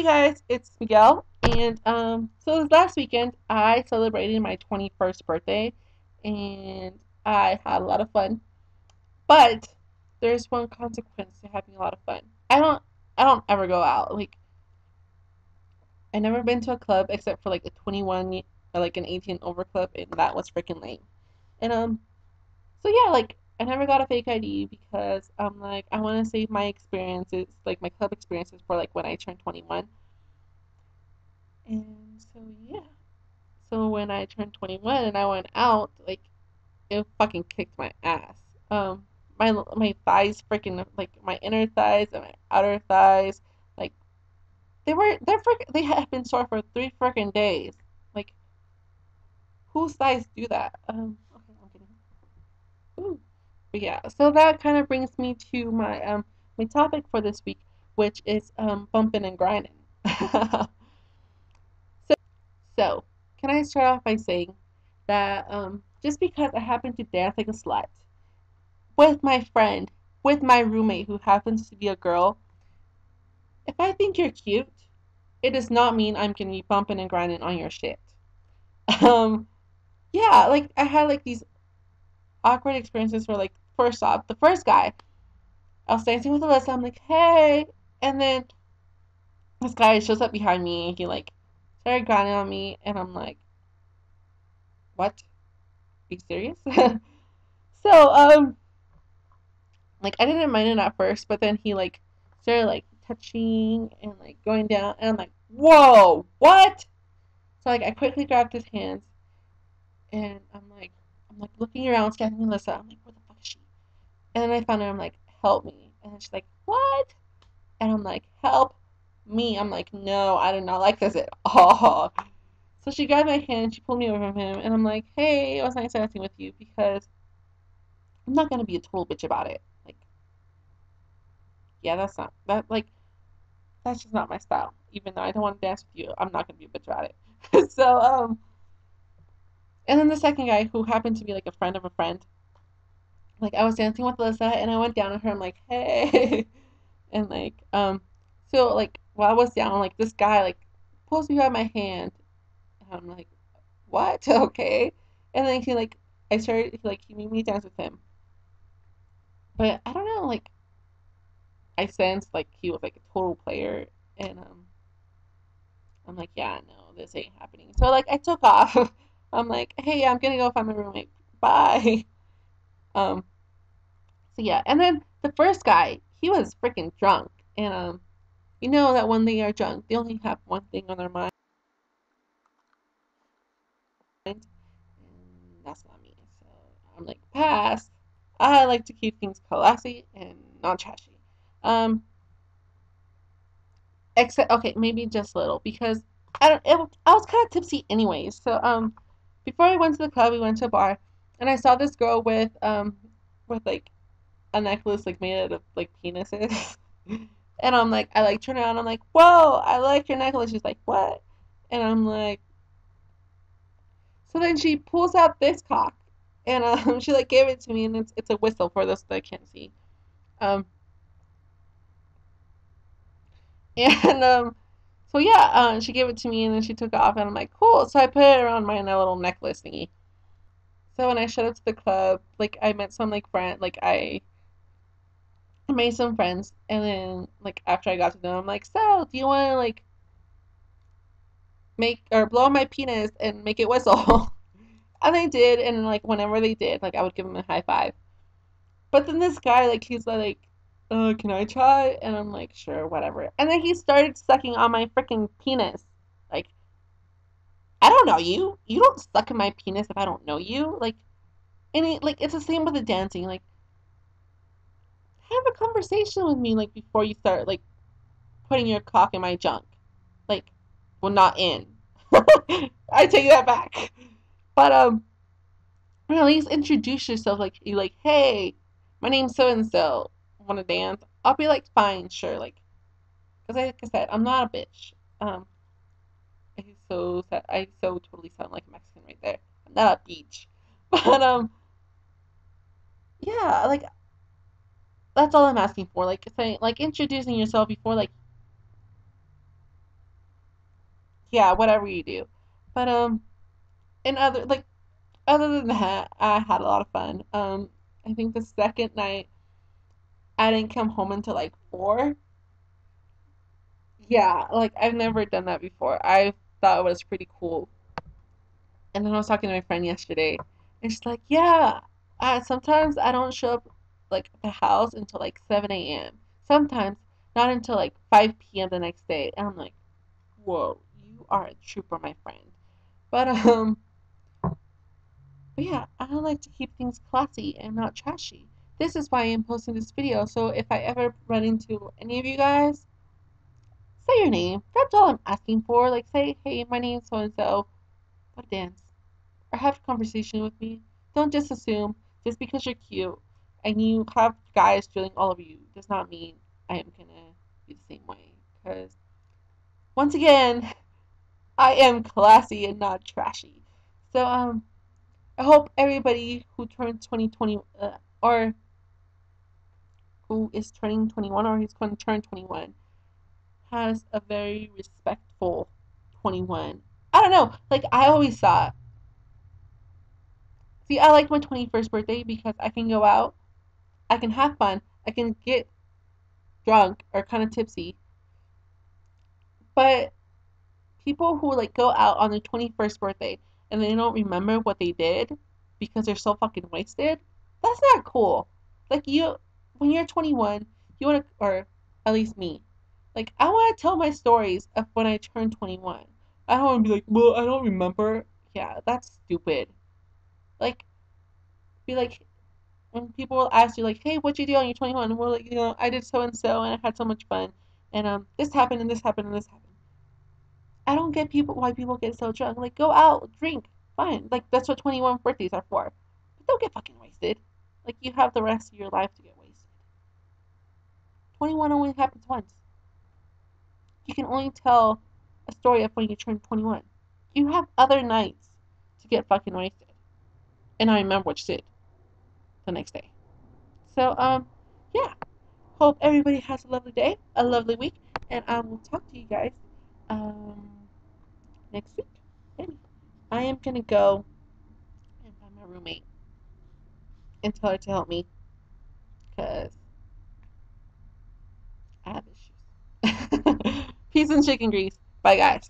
Hey guys, it's Miguel, and so this last weekend I celebrated my 21st birthday, and I had a lot of fun. But there's one consequence to having a lot of fun. I don't ever go out. Like I never been to a club except for like a 21 or like an 18 over club, and that was freaking lame. And so yeah, like I never got a fake ID because I'm like I want to save my experiences, like my club experiences for like when I turn 21. And so yeah. So when I turned 21 and I went out, like it fucking kicked my ass. Um, my thighs freaking like my inner thighs and my outer thighs, like they had been sore for 3 freaking days. Like whose thighs do that? Okay, I'm kidding. Ooh. But yeah, so that kind of brings me to my topic for this week, which is bumping and grinding. So, can I start off by saying that just because I happen to dance like a slut with my friend, with my roommate who happens to be a girl, if I think you're cute, it does not mean I'm gonna be bumping and grinding on your shit. Um, yeah, like I had like these awkward experiences where like first off, the first guy, I was dancing with Alyssa, I'm like, hey, and then this guy shows up behind me, he like started grinding on me, and I'm like, what? Are you serious? So, like I didn't mind it at first, but then he like started like touching and like going down, and I'm like, whoa, what? So like I quickly grabbed his hands, and I'm like looking around, scanning Melissa. I'm like, where the fuck is she? And then I found her. I'm like, help me. And then she's like, what? And I'm like, help me. I'm like, no, I do not like this at all. So she grabbed my hand, and she pulled me over from him, and I'm like, hey, it was nice dancing with you because I'm not gonna be a total bitch about it. Like, yeah, that's not that like that's just not my style. Even though I don't want to dance with you, I'm not gonna be a bitch about it. So and then the second guy who happened to be like a friend of a friend, like I was dancing with Alyssa and I went down on her. I'm like, hey, and like so like while I was down, like this guy like pulls me by my hand, and I'm like, what? Okay, and then he like I started he made me dance with him, but I don't know like I sensed like he was like a total player, and I'm like, yeah, no, this ain't happening. So like I took off. I'm like, hey, I'm gonna go find my roommate. Bye. Um, so yeah, and then the first guy, he was freaking drunk. And you know that when they are drunk, they only have one thing on their mind, and that's not me. So I'm like, pass. I like to keep things classy and not trashy. Um, except okay, maybe just a little because I was kind of tipsy anyways. So before I went to the club, we went to a bar, and I saw this girl with like a necklace like made out of like penises. And I'm like, I like turn around, I'm like, whoa, I like your necklace. She's like, what? And I'm like, so then she pulls out this cock, and she like gave it to me, and it's a whistle for those that can't see. Um, and so yeah, she gave it to me, and then she took off, and I'm like, cool. So I put it around my little necklace thingy. So when I showed up to the club, like I met some like friend, like I made some friends, and then like after I got to know them, I'm like, so do you want to like make or blow on my penis and make it whistle? And they did, and like whenever they did, like I would give them a high five. But then this guy, like he's like, can I try? And I'm like, sure, whatever. And then he started sucking on my freaking penis. Like, I don't know you. You don't suck in my penis if I don't know you. Like, like it's the same with the dancing. Like, have a conversation with me like before you start like putting your cock in my junk. Like, well, not in. I take that back. But at least introduce yourself. Like, you like, hey, my name's so and so. Want to dance? I'll be like, fine, sure. Because like I said, I'm not a bitch. Um, I so totally sound like a Mexican right there. I'm not a beach. But yeah, like that's all I'm asking for. Like saying, like introducing yourself before like yeah, whatever you do. But and other than that, I had a lot of fun. I think the second night I didn't come home until like 4. Yeah, like I've never done that before. I thought it was pretty cool. And then I was talking to my friend yesterday, and she's like, "Yeah, sometimes I don't show up like at the house until like 7 a.m. Sometimes not until like 5 p.m. the next day." And I'm like, "Whoa, you are a trooper, my friend." But but yeah, I like to keep things classy and not trashy. This is why I'm posting this video. So if I ever run into any of you guys, say your name. That's all I'm asking for. Like say, "Hey, my name's so and so. What dance?" Or have a conversation with me. Don't just assume just because you're cute and you have guys drilling all over you does not mean I am gonna be the same way. Because once again, I am classy and not trashy. So I hope everybody who turned 2020 or who is turning 21 or who's going to turn 21 has a very respectful 21. I don't know. Like I always thought. See, I like my 21st birthday because I can go out, I can have fun, I can get drunk or kind of tipsy. But people who like go out on their 21st birthday and they don't remember what they did because they're so fucking wasted, that's not cool. Like you, when you're 21, you want to, or at least me, like I want to tell my stories of when I turned 21. I don't want to be like, well, I don't remember. Yeah, that's stupid. Like, be like, when people will ask you like, "Hey, what'd you do on your 21?" And we're like, I did so and so, and I had so much fun, and this happened, and this happened, and this happened. I don't get people why people get so drunk. Like, go out, drink, fine. Like that's what 21 birthdays are for. But don't get fucking wasted. Like you have the rest of your life to get wasted. 21 only happens once. You can only tell a story of when you turn 21. You have other nights to get fucking wasted, and I remember what you did the next day. So yeah. Hope everybody has a lovely day, a lovely week, and I will talk to you guys um, next week. Maybe. I am gonna go and find my roommate and tell her to help me because I have issues. Peace and chicken grease. Bye, guys.